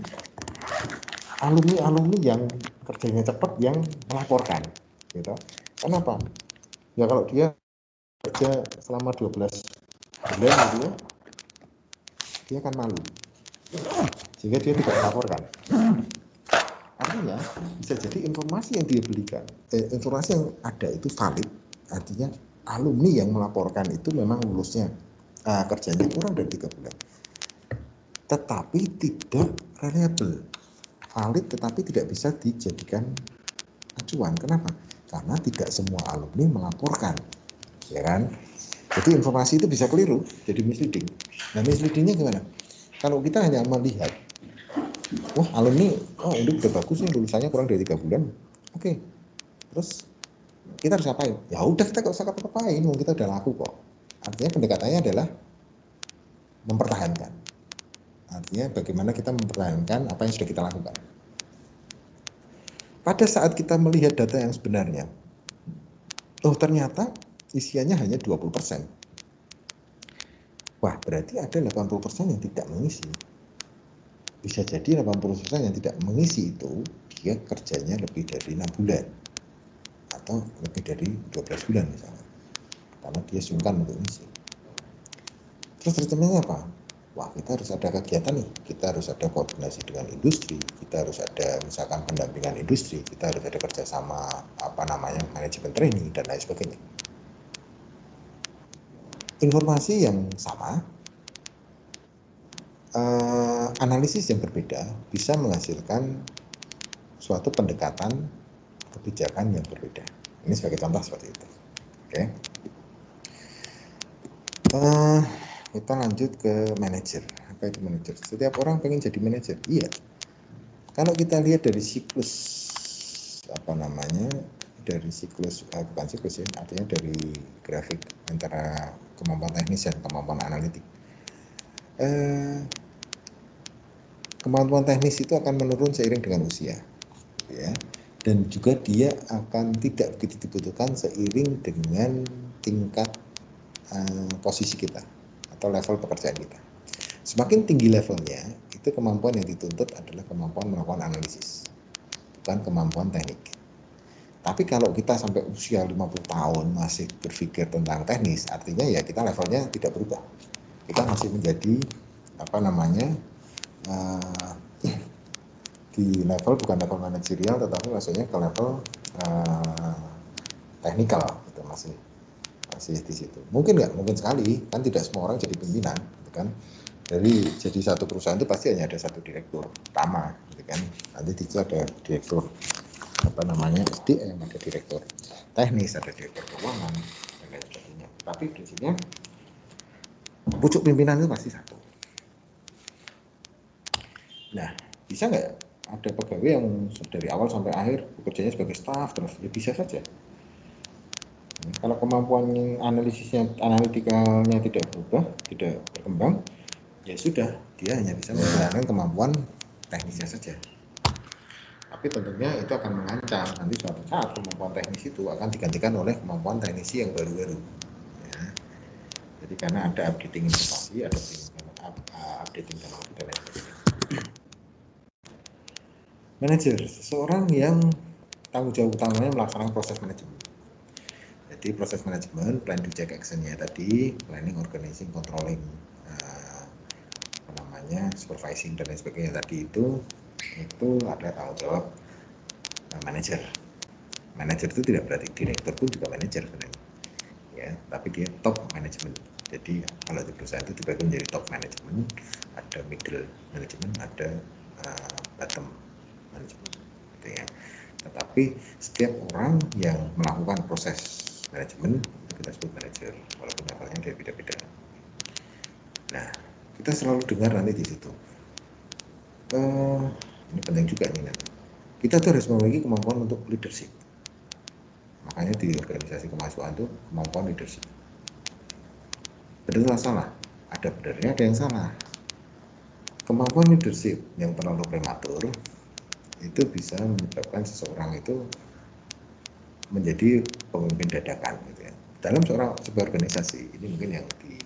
alumni yang kerjanya cepat yang melaporkan, gitu. Kenapa? Ya kalau dia kerja selama 12 bulan gitu ya, dia akan malu, sehingga dia tidak melaporkan. Artinya artinya bisa jadi informasi yang dia belikan, informasi yang ada itu valid, artinya alumni yang melaporkan itu memang lulusnya kerjanya kurang dari 3 bulan, tetapi tidak reliable, valid tetapi tidak bisa dijadikan acuan. Kenapa? Karena tidak semua alumni melaporkan, ya kan? Jadi informasi itu bisa keliru, jadi misleading. Nah, misleadingnya gimana? Kalau kita hanya melihat, wah alumni, oh ini udah bagus nih lulusannya kurang dari 3 bulan, oke, terus kita harus ngapain? Ya udah, kita gak usah ngapain, kita udah laku kok. Artinya pendekatannya adalah mempertahankan. Artinya bagaimana kita mempertahankan apa yang sudah kita lakukan. Pada saat kita melihat data yang sebenarnya, oh ternyata isiannya hanya 20%. Wah, berarti ada 80% yang tidak mengisi. Bisa jadi 80% yang tidak mengisi itu dia kerjanya lebih dari 6 bulan atau lebih dari 12 bulan misalnya, karena dia sungkan untuk mengisi. Terus rencananya apa? Wah, kita harus ada kegiatan nih, kita harus ada koordinasi dengan industri, kita harus ada misalkan pendampingan industri, kita harus ada kerjasama manajemen training dan lain sebagainya. Informasi yang sama, analisis yang berbeda bisa menghasilkan suatu pendekatan kebijakan yang berbeda. Ini sebagai contoh seperti itu. Oke. Kita lanjut ke manajer. Apa itu manajer? Setiap orang pengen jadi manajer. Iya. Kalau kita lihat dari siklus bukan siklus ya, artinya dari grafik antara kemampuan teknis dan kemampuan analitik. Kemampuan teknis itu akan menurun seiring dengan usia, ya, dan juga dia akan tidak begitu dibutuhkan seiring dengan tingkat posisi kita atau level pekerjaan kita. Semakin tinggi levelnya, itu kemampuan yang dituntut adalah kemampuan melakukan analisis, bukan kemampuan teknik. Tapi kalau kita sampai usia 50 tahun masih berpikir tentang teknis, artinya ya kita levelnya tidak berubah. Kita masih menjadi di level bukan level manajerial, tetapi maksudnya ke level teknikal, gitu, masih di situ. Mungkin nggak, mungkin sekali, kan tidak semua orang jadi pimpinan, gitu kan. Jadi satu perusahaan itu pasti hanya ada satu direktur utama, gitu kan. Nanti di situ ada direktur SDM, ada direktur teknis, ada direktur keuangan dan lain sebagainya. Tapi prinsipnya pucuk pimpinan itu pasti satu. Nah, bisa nggak ada pegawai yang dari awal sampai akhir bekerjanya sebagai staf terus? Ya bisa saja. Kalau kemampuan analitikalnya tidak berubah, tidak berkembang, ya sudah, dia hanya bisa menjalankan kemampuan teknisnya saja. Tapi tentunya itu akan mengancam nanti suatu saat kemampuan teknis itu akan digantikan oleh kemampuan teknisi yang baru-baru. Ya. Jadi karena ada updating informasi, ada updating teknologi dan lain sebagainya. Manajer, seseorang yang tanggung jawab utamanya melaksanakan proses manajemen. Jadi proses manajemen, plan to check action-nya tadi, planning, organizing, controlling, supervising dan lain sebagainya tadi itu ada tanggung jawab manajer. Manajer itu tidak berarti direktur pun juga manajer sebenarnya, ya, tapi dia top management. Jadi kalau di perusahaan itu dibagi menjadi top management, ada middle management, ada bottom management, gitu ya. Tetapi setiap orang yang melakukan proses manajemen itu kita sebut manajer, walaupun levelnya dia beda-beda. Nah, kita selalu dengar nanti di situ. Ini penting juga nih nanti. Kita tuh harus memiliki kemampuan untuk leadership. Makanya di organisasi kemahasiswaan itu kemampuan leadership. Benar atau salah? Ada benarnya, ada yang salah. Kemampuan leadership yang terlalu prematur itu bisa menyebabkan seseorang itu menjadi pemimpin dadakan, gitu ya. Dalam sebuah organisasi, ini mungkin yang di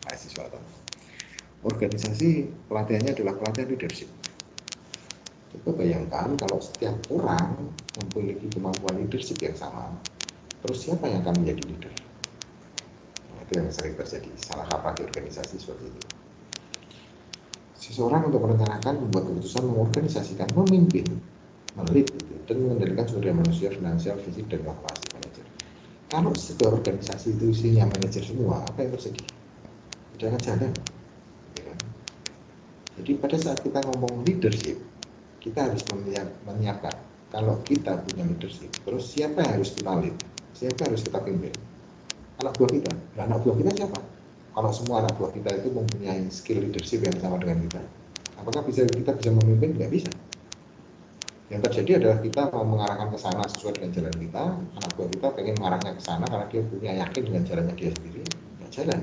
mahasiswa atau organisasi pelatihannya adalah pelatihan leadership. Coba bayangkan kalau setiap orang memiliki kemampuan leadership yang sama, terus siapa yang akan menjadi leader? Nah, itu yang sering terjadi, salah kaprah di organisasi seperti itu. Seseorang untuk merencanakan, membuat keputusan, mengorganisasikan, memimpin, melit gitu, dan mengendalikan sumber daya manusia, finansial, fisik, dan operasi manajer. Kalau sebuah organisasi itu isinya manajer semua, apa yang terjadi? Tidak akan jalan. Ya kan? Jadi pada saat kita ngomong leadership, kita harus menyiapkan. Kalau kita punya leadership, terus siapa yang harus kita lead? Siapa yang harus kita pimpin? Anak buah kita. Nah, anak buah kita siapa? Kalau semua anak buah kita itu mempunyai skill leadership yang sama dengan kita, apakah kita bisa memimpin? Nggak bisa. Yang terjadi adalah kita mau mengarahkan ke sana sesuai dengan jalan kita, anak buah kita pengen mengarahnya ke sana karena dia punya yakin dengan jalannya dia sendiri, nggak jalan.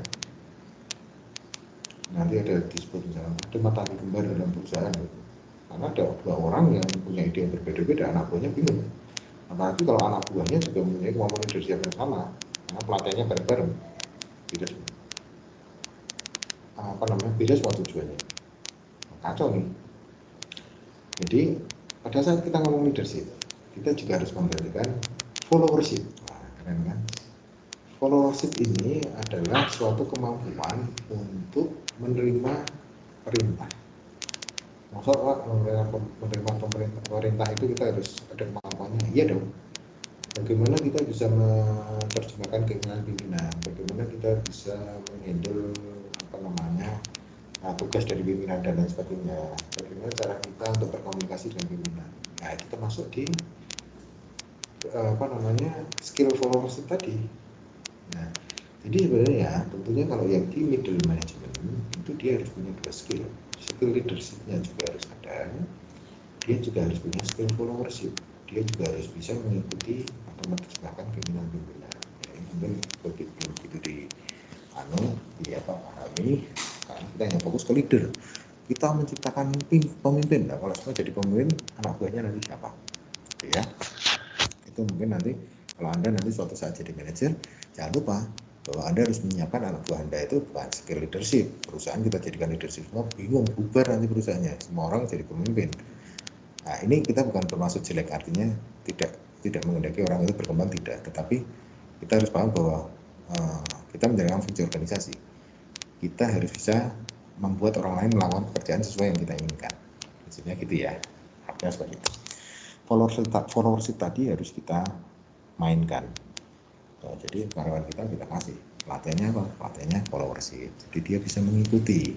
Nanti ada disebut misalnya ada matahari kembar dalam perusahaan gitu. Karena ada dua orang yang punya ide yang berbeda-beda, anak buahnya bingung. Apalagi kalau anak buahnya juga mempunyai kemampuan leadership yang sama, karena pelatihannya bareng-bareng, beda beda semua tujuannya. Kacau nih. Jadi pada saat kita ngomong leadership, kita juga harus memperhatikan followership. Nah, keren kan? Followership ini adalah suatu kemampuan untuk menerima perintah. Maksudnya menerima pemerintah itu kita harus ada kemampuannya. Iya dong. Bagaimana kita bisa menerjemahkan keinginan pimpinan? Bagaimana kita bisa menghandle tugas dari pimpinan dan lain sebagainya. Bagaimana cara kita untuk berkomunikasi dengan pimpinan? Nah, itu termasuk di skill followership tadi. Nah, jadi sebenarnya tentunya kalau yang di middle management itu dia harus punya dua skill leadershipnya juga harus ada, dia juga harus punya skill followership, dia juga harus bisa mengikuti atau menerjemahkan pimpinan-pimpinan. Ya, mungkin begitu di pahami, karena kita hanya fokus ke leader, kita menciptakan pemimpin. Nah, kalau semua jadi pemimpin, anak buahnya nanti siapa? Ya, itu mungkin nanti kalau Anda nanti suatu saat jadi manajer, jangan lupa bahwa Anda harus menyiapkan anak buah Anda itu bukan skill leadership. Perusahaan kita jadikan leadership semua, bingung, bubar nanti perusahaannya, semua orang jadi pemimpin. Nah, ini kita bukan termasuk jelek, artinya tidak mengendaki orang itu berkembang, tidak, tetapi kita harus paham bahwa kita menjalankan fungsi organisasi, kita harus bisa membuat orang lain melakukan pekerjaan sesuai yang kita inginkan. Maksudnya gitu ya, artinya seperti itu. Followership tadi harus kita mainkan. Nah, jadi karyawan kita kasih pelatihannya apa? Pelatihannya followership. Jadi dia bisa mengikuti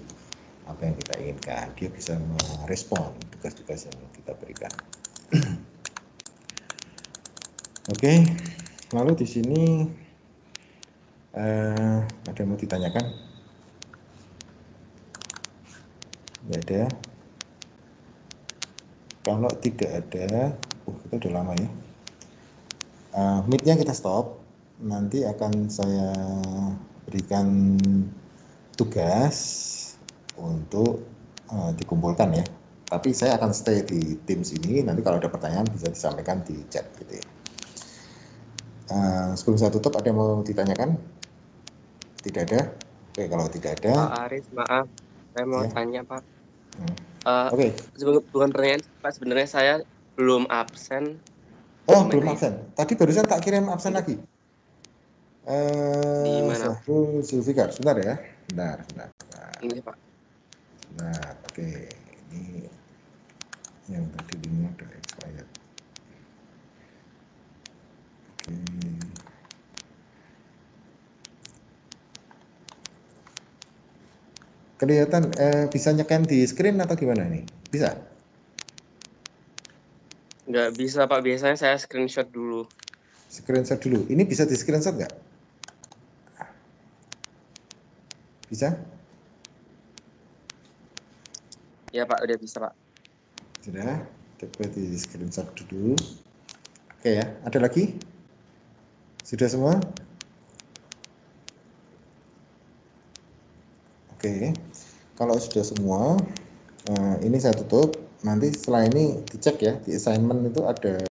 apa yang kita inginkan, dia bisa merespon tugas-tugas yang kita berikan. Oke, lalu di sini ada yang mau ditanyakan? Nggak ada. Kalau tidak ada, kita udah lama ya. Meet-nya kita stop. Nanti akan saya berikan tugas untuk dikumpulkan ya. Tapi saya akan stay di tim sini. Nanti kalau ada pertanyaan bisa disampaikan di chat gitu ya. Sebelum saya tutup, ada yang mau ditanyakan? Tidak ada? Oke, kalau tidak ada. Pak Aris, maaf, saya mau tanya Pak. Oke. Bukan pertanyaan Pak, sebenarnya saya belum absen. Belum absen. Tadi barusan tak kirim absen lagi. Di mana? Sahrul Zulfikar, sebentar ya. Bentar. Ini Pak. Nah, oke. Ini yang tadi ini udah expired. Oke. Kelihatan bisa nyeken di screen atau gimana nih? Bisa? Nggak bisa Pak, biasanya saya screenshot dulu. Screenshot dulu. Ini bisa di screenshot nggak? Bisa? Ya Pak, udah bisa Pak. Sudah, coba di screenshot dulu. Oke ya, ada lagi? Sudah semua? Oke, kalau sudah semua, ini saya tutup. Nanti setelah ini dicek ya, di assignment itu ada